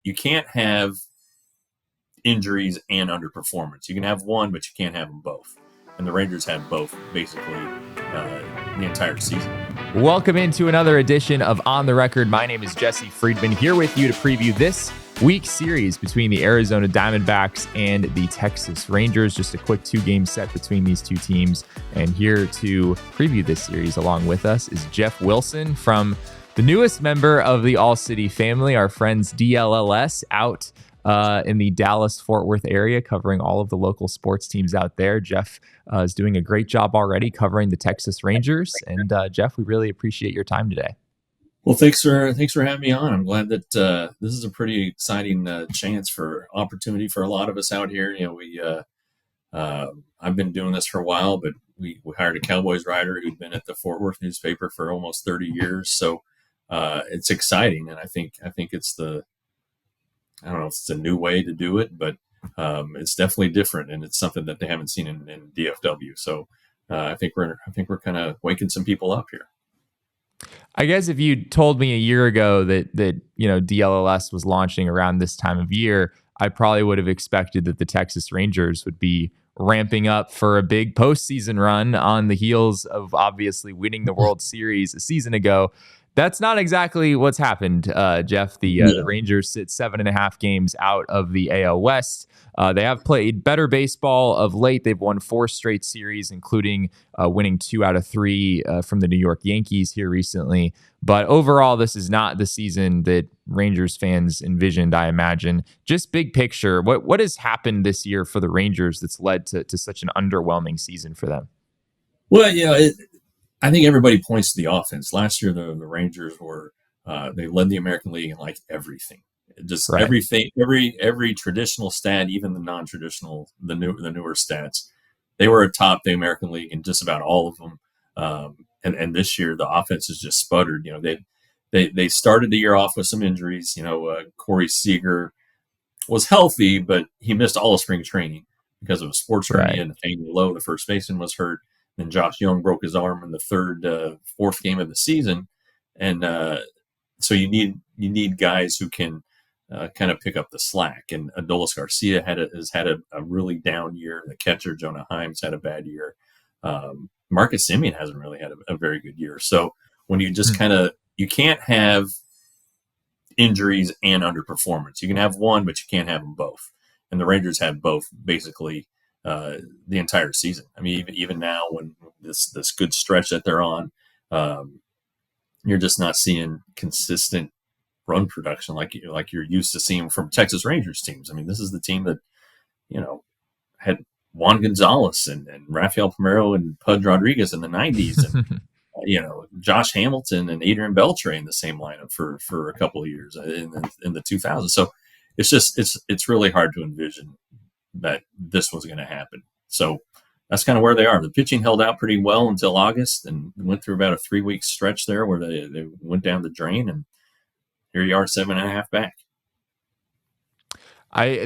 you can't have injuries and underperformance. You can have one, but you can't have them both. And the Rangers had both basically the entire season. Welcome into another edition of On the Record. My name is Jesse Friedman, here with you to preview this week's series between the Arizona Diamondbacks and the Texas Rangers. Just a quick 2-game set between these two teams. And here to preview this series along with us is Jeff Wilson from the newest member of the All City family, our friends DLLS, out in the Dallas-Fort Worth area, covering all of the local sports teams out there. Jeff is doing a great job already covering the Texas Rangers. And Jeff, we really appreciate your time today. Well, thanks for having me on. I'm glad that this is a pretty exciting opportunity for a lot of us out here. I've been doing this for a while, but we hired a Cowboys writer who'd been at the Fort Worth newspaper for almost 30 years. So it's exciting, and I think it's I don't know if it's a new way to do it, but it's definitely different, and it's something that they haven't seen in DFW. So I think we're kind of waking some people up here. I guess if you told me a year ago that DLLS was launching around this time of year, I probably would have expected that the Texas Rangers would be ramping up for a big postseason run on the heels of obviously winning the World Series a season ago. That's not exactly what's happened, Jeff. The Rangers sit 7.5 games out of the AL West. They have played better baseball of late. They've won 4 straight series, including winning 2 out of 3 from the New York Yankees here recently. But overall, this is not the season that Rangers fans envisioned, I imagine. Just big picture, what has happened this year for the Rangers that's led to such an underwhelming season for them? Well, I think everybody points to the offense. Last year, the Rangers were they led the American League in like everything, just right. Everything, every traditional stat, even the non-traditional, the newer stats. They were atop the American League in just about all of them. And this year, the offense has just sputtered. They started the year off with some injuries. Corey Seager was healthy, but he missed all of spring training because of a sports hernia, and Nathaniel Lowe, the first baseman, was hurt. And Josh Young broke his arm in the fourth game of the season, and so you need guys who can kind of pick up the slack. And Adolis Garcia has had a really down year. The catcher Jonah Himes had a bad year. Marcus Semien hasn't really had a very good year. So when you just you can't have injuries and underperformance. You can have one, but you can't have them both. And the Rangers had both basically the entire season. I mean, even now, when this good stretch that they're on, you're just not seeing consistent run production like you're used to seeing from Texas Rangers teams. I mean, this is the team that had Juan Gonzalez and Rafael Palmeiro and Pudge Rodriguez in the 90s, and Josh Hamilton and Adrian Beltre in the same lineup for a couple of years in the 2000s. So it's really hard to envision that this was going to happen. So that's kind of where they are. The pitching held out pretty well until August and went through about a 3-week stretch there where they went down the drain, and here you are 7.5 back.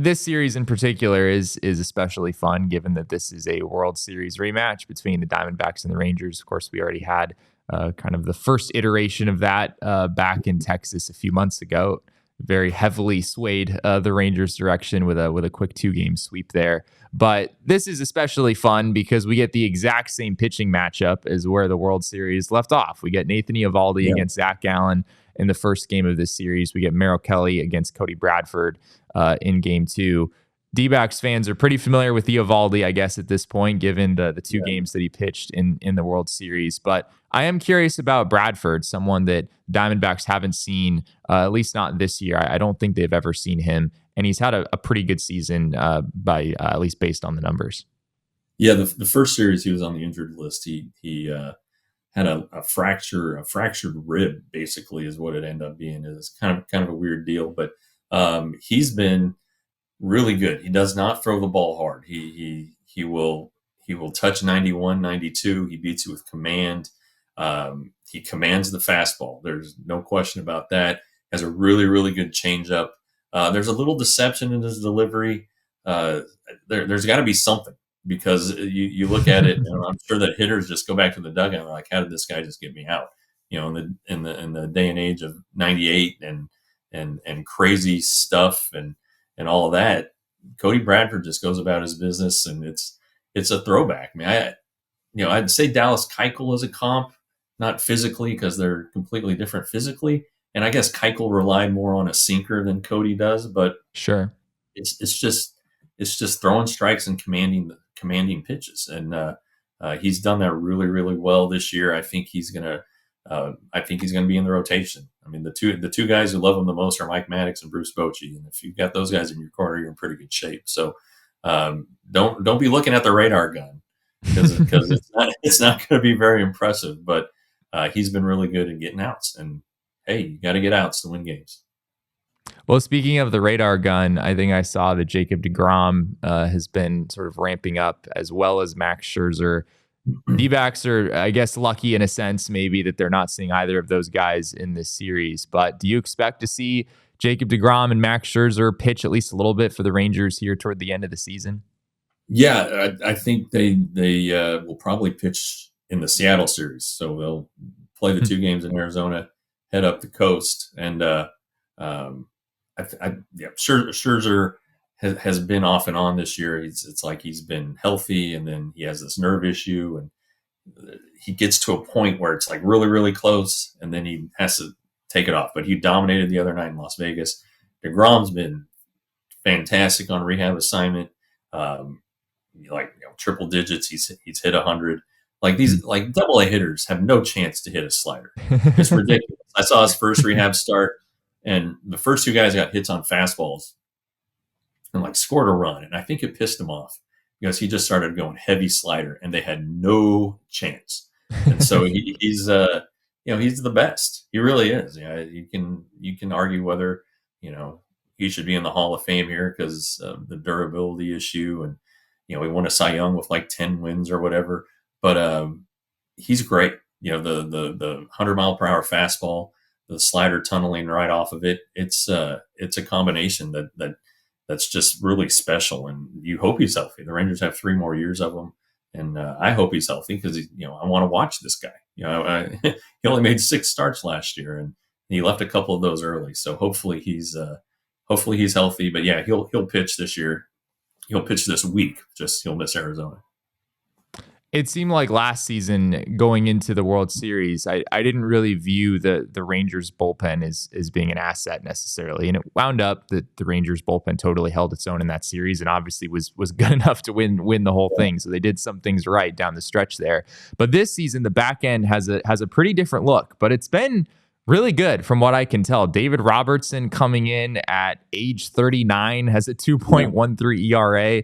This series in particular is especially fun given that this is a World Series rematch between the Diamondbacks and the Rangers. Of course, we already had kind of the first iteration of that back in Texas a few months ago. Very heavily swayed the Rangers' direction with a quick 2-game sweep there. But this is especially fun because we get the exact same pitching matchup as where the World Series left off. We get Nathan Eovaldi against Zach Gallen in the first game of this series. We get Merrill Kelly against Cody Bradford in game 2. Dbacks fans are pretty familiar with Eovaldi, I guess, at this point, given the 2 games that he pitched in the World Series. But I am curious about Bradford, someone that Diamondbacks haven't seen, at least not this year. I don't think they've ever seen him. And he's had a pretty good season, by at least based on the numbers. Yeah, the first series he was on the injured list. He had a fractured rib, basically, is what it ended up being. It's kind of a weird deal, but he's been really good. He does not throw the ball hard. He will touch 91, 92. He beats you with command. He commands the fastball. There's no question about that. Has a really, really good changeup. There's a little deception in his delivery. There's got to be something, because you look at it, and I'm sure that hitters just go back to the dugout and are like, how did this guy just get me out? In the day and age of 98 and and crazy stuff and all of that. Cody Bradford just goes about his business, and it's a throwback. I mean, I'd say Dallas Keuchel is a comp, not physically because they're completely different physically, and I guess Keuchel relied more on a sinker than Cody does, but Sure. it's just throwing strikes and commanding pitches, and he's done that really really well this year. I think he's gonna be in the rotation. I mean, the two guys who love him the most are Mike Maddox and Bruce Bochy, and if you've got those guys in your corner, you're in pretty good shape. So don't be looking at the radar gun because it's not going to be very impressive. But he's been really good at getting outs, and hey, you got to get outs to win games. Well, speaking of the radar gun, I think I saw that Jacob DeGrom has been sort of ramping up, as well as Max Scherzer. Dbacks are, I guess, lucky in a sense, maybe, that they're not seeing either of those guys in this series. But do you expect to see Jacob DeGrom and Max Scherzer pitch at least a little bit for the Rangers here toward the end of the season? Yeah, I think they will probably pitch in the Seattle series, so they'll play the 2 games in Arizona, head up the coast, and Scherzer has been off and on this year. It's like he's been healthy, and then he has this nerve issue, and he gets to a point where it's like really, really close, and then he has to take it off. But he dominated the other night in Las Vegas. DeGrom's been fantastic on rehab assignment. Triple digits. He's hit 100. Like these double A hitters have no chance to hit a slider. It's ridiculous. I saw his first rehab start, and the first 2 guys got hits on fastballs and scored a run, and I think it pissed him off because he just started going heavy slider, and they had no chance. And so he's the best. He really is. You can argue whether he should be in the Hall of Fame here because of the durability issue, and he won a Cy Young with 10 wins or whatever. But he's great. The 100-mile-per-hour fastball, the slider tunneling right off of it. It's a combination that's just really special, and you hope he's healthy. The Rangers have 3 more years of him, and I hope he's healthy because I want to watch this guy. He only made 6 starts last year, and he left a couple of those early. So hopefully he's healthy. But yeah, he'll pitch this year. He'll pitch this week. Just he'll miss Arizona. It seemed like last season going into the World Series, I didn't really view the Rangers bullpen as being an asset necessarily. And it wound up that the Rangers bullpen totally held its own in that series and obviously was good enough to win the whole thing. So they did some things right down the stretch there. But this season, the back end has a pretty different look, but it's been really good from what I can tell. David Robertson coming in at age 39 has a 2.13 ERA,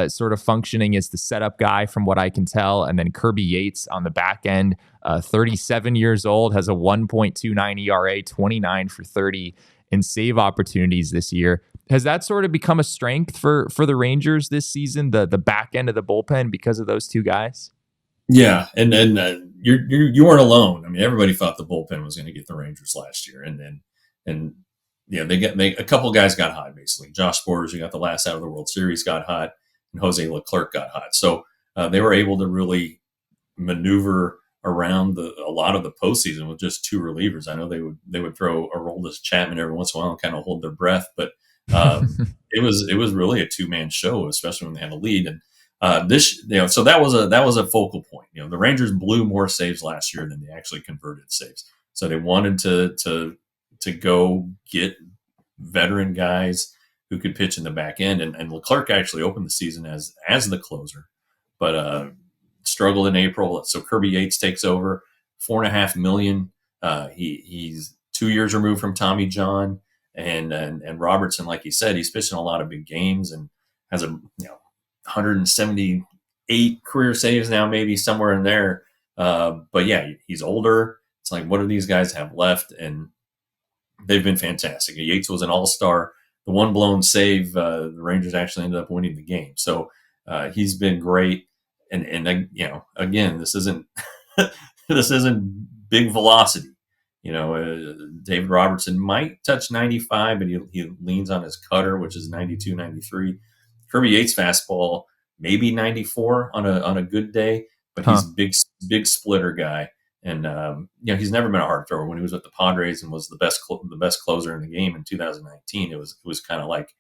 sort of functioning as the setup guy from what I can tell. And then Kirby Yates on the back end, 37 years old, has a 1.29 ERA, 29 for 30 in save opportunities this year. Has that sort of become a strength for the Rangers this season, the back end of the bullpen, because of those 2 guys? Yeah, and you weren't alone. I mean, everybody thought the bullpen was going to get the Rangers last year, and they a couple guys got hot basically. Josh Borders, who got the last out of the World Series, got hot, and Jose Leclerc got hot. So they were able to really maneuver around a lot of the postseason with just 2 relievers. I know they would throw Aroldis Chapman every once in a while and kind of hold their breath, but it was really a 2-man show, especially when they had a lead. And so that was a focal point. The Rangers blew more saves last year than they actually converted saves. So they wanted to go get veteran guys who could pitch in the back end. And Leclerc actually opened the season as the closer, but struggled in April. So Kirby Yates takes over, $4.5 million. He's 2 years removed from Tommy John, and Robertson, like he said, he's pitching a lot of big games and has 178 career saves now, maybe somewhere in there. But yeah, he's older. It's like, what do these guys have left? And they've been fantastic. Yates was an all-star. The one blown save, the Rangers actually ended up winning the game. So he's been great. And again, this isn't this isn't big velocity. David Robertson might touch 95, but he leans on his cutter, which is 92, 93. Kirby Yates fastball, maybe 94 on a good day, but he's big splitter guy. And he's never been a hard thrower. When he was with the Padres and was the best closer in the game in 2019, it was kind of like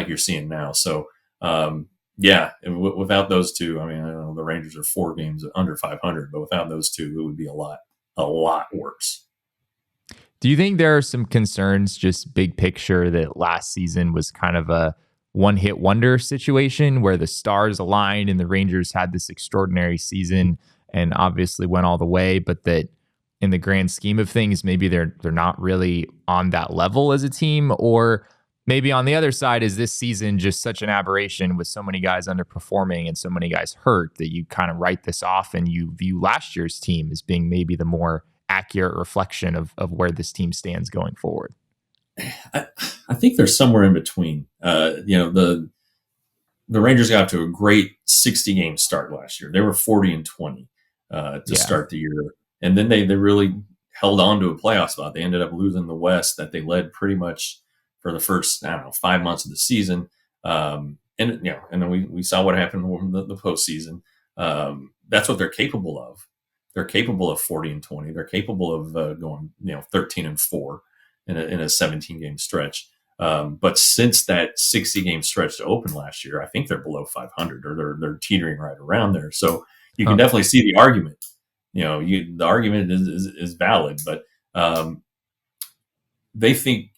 you're seeing now. So without those two, I mean, I don't know, the Rangers are 4 games under 500, but without those two, it would be a lot worse. Do you think there are some concerns, just big picture, that last season was kind of a one-hit wonder situation where the stars aligned and the Rangers had this extraordinary season and obviously went all the way, but that in the grand scheme of things, maybe they're not really on that level as a team? Or maybe on the other side, is this season just such an aberration with so many guys underperforming and so many guys hurt that you kind of write this off and you view last year's team as being maybe the more accurate reflection of where this team stands going forward? I think they're somewhere in between. The Rangers got to a great 60-game start last year. They were 40-20 to start the year, and then they really held on to a playoff spot. They ended up losing the West that they led pretty much for the first 5 months of the season, and then we saw what happened in the postseason. That's what they're capable of. They're capable of 40-20. They're capable of going 13-4 in a 17-game stretch. But since that 60-game stretch to open last year, I think they're below 500, or they're teetering right around there. So you can definitely see the argument. The argument is valid, but they think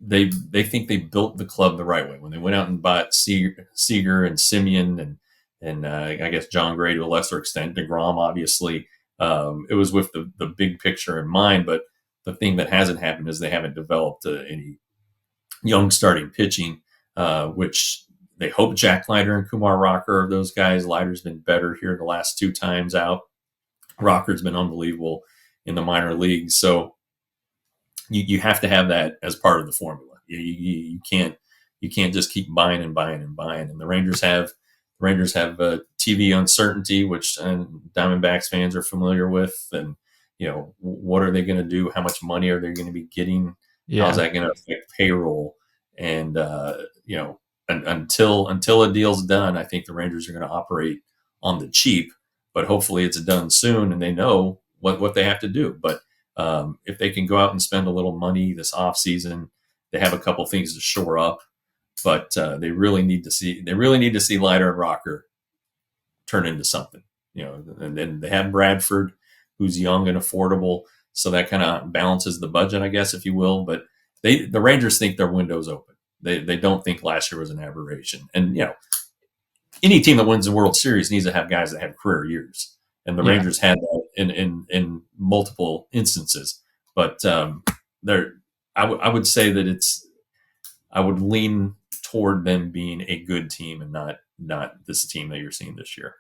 they built the club the right way when they went out and bought Seager and Simeon and I guess John Gray to a lesser extent, DeGrom obviously. It was with the big picture in mind, but the thing that hasn't happened is they haven't developed any young starting pitching, which they hope Jack Leiter and Kumar Rocker are those guys. Leiter's been better here the last 2 times out. Rocker's been unbelievable in the minor leagues. So you have to have that as part of the formula. You can't just keep buying and buying and buying. And the Rangers have TV uncertainty, which Diamondbacks fans are familiar with. And what are they going to do? How much money are they going to be getting? Yeah. How's that going to affect payroll? And until a deal's done, I think the Rangers are going to operate on the cheap. But hopefully it's done soon, and they know what they have to do. But if they can go out and spend a little money this offseason, they have a couple things to shore up. But they really need to see Leiter and Rocker turn into something. And then they have Bradford, who's young and affordable, so that kind of balances the budget, I guess, if you will. But the Rangers think their window's open. They don't think last year was an aberration. And any team that wins the World Series needs to have guys that have career years, and the Rangers had that in multiple instances. But I would say that I would lean toward them being a good team and not this team that you're seeing this year.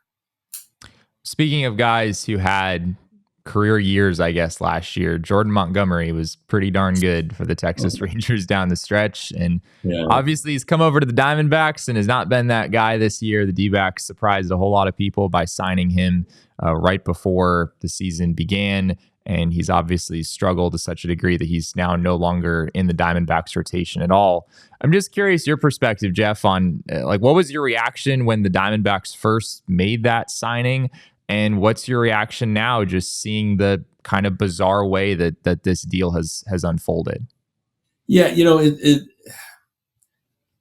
Speaking of guys who had career years, I guess, last year, Jordan Montgomery was pretty darn good for the Texas Rangers down the stretch. And obviously he's come over to the Diamondbacks and has not been that guy this year. The Dbacks surprised a whole lot of people by signing him right before the season began. And he's obviously struggled to such a degree that he's now no longer in the Diamondbacks rotation at all. I'm just curious your perspective, Jeff, on what was your reaction when the Diamondbacks first made that signing? And what's your reaction now, just seeing the kind of bizarre way that this deal has unfolded? Yeah,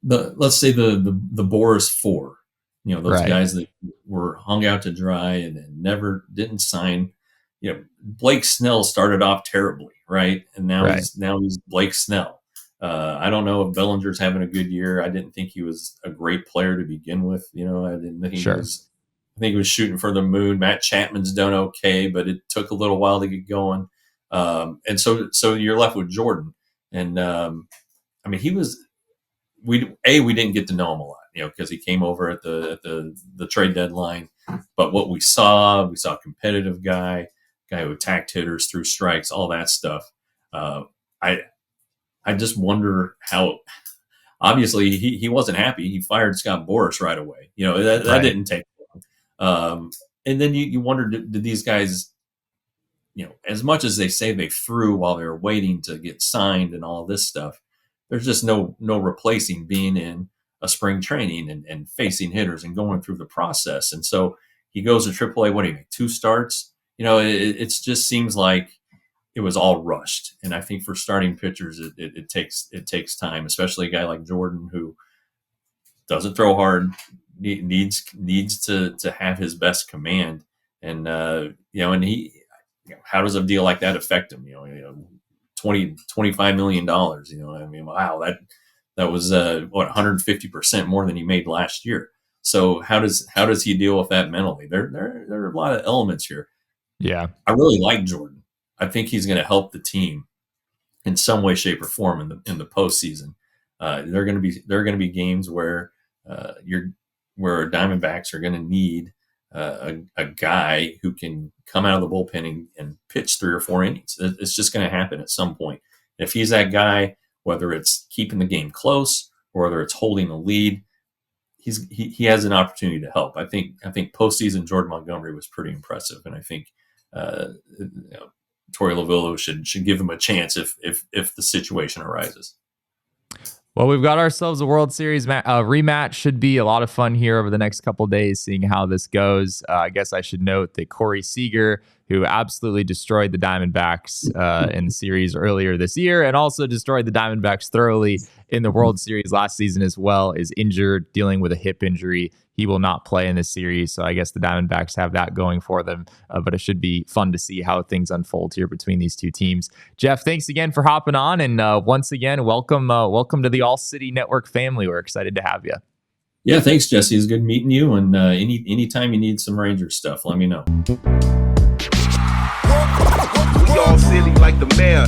let's say the Boris Four, those guys that were hung out to dry and didn't sign. Blake Snell started off terribly, right? And now he's Blake Snell. I don't know if Bellinger's having a good year. I didn't think he was a great player to begin with. I didn't think he was. I think he was shooting for the moon. Matt Chapman's done okay, but it took a little while to get going. And so you're left with Jordan. And he was. We didn't get to know him a lot, because he came over at the trade deadline. But what we saw a competitive guy who attacked hitters, threw strikes, all that stuff. I just wonder how. Obviously, he wasn't happy. He fired Scott Boras right away. That didn't take long. And then you wonder, did these guys, as much as they say they threw while they were waiting to get signed and all this stuff, there's just no replacing being in a spring training and facing hitters and going through the process. And so he goes to AAA. What do you make? 2 starts. it just seems like it was all rushed. And I think for starting pitchers, it takes time, especially a guy like Jordan who doesn't throw hard, needs to have his best command. And and he, how does a deal like that affect him? 25 million dollars. I mean, wow, that was 150% more than he made last year. So how does he deal with that mentally? There are a lot of elements here. Yeah, I really like Jordan. I think he's going to help the team in some way, shape, or form in the postseason. There are going to be games where Diamondbacks are going to need a guy who can come out of the bullpen and pitch 3 or 4 innings. It's just going to happen at some point. If he's that guy, whether it's keeping the game close or whether it's holding the lead, he has an opportunity to help. I think postseason Jordan Montgomery was pretty impressive, and I think Torey Lovullo should give him a chance if the situation arises. Well, we've got ourselves a World Series rematch. Should be a lot of fun here over the next couple of days, seeing how this goes. I guess I should note that Corey Seager, who absolutely destroyed the Diamondbacks in the series earlier this year, and also destroyed the Diamondbacks thoroughly in the World Series last season as well, is injured, dealing with a hip injury. He will not play in this series, so I guess the Diamondbacks have that going for them. But it should be fun to see how things unfold here between these two teams. Jeff, thanks again for hopping on, and once again, welcome to the All City Network family. We're excited to have you. Yeah, thanks, Jesse. It's good meeting you. And anytime you need some Rangers stuff, let me know. We all silly like the mayor.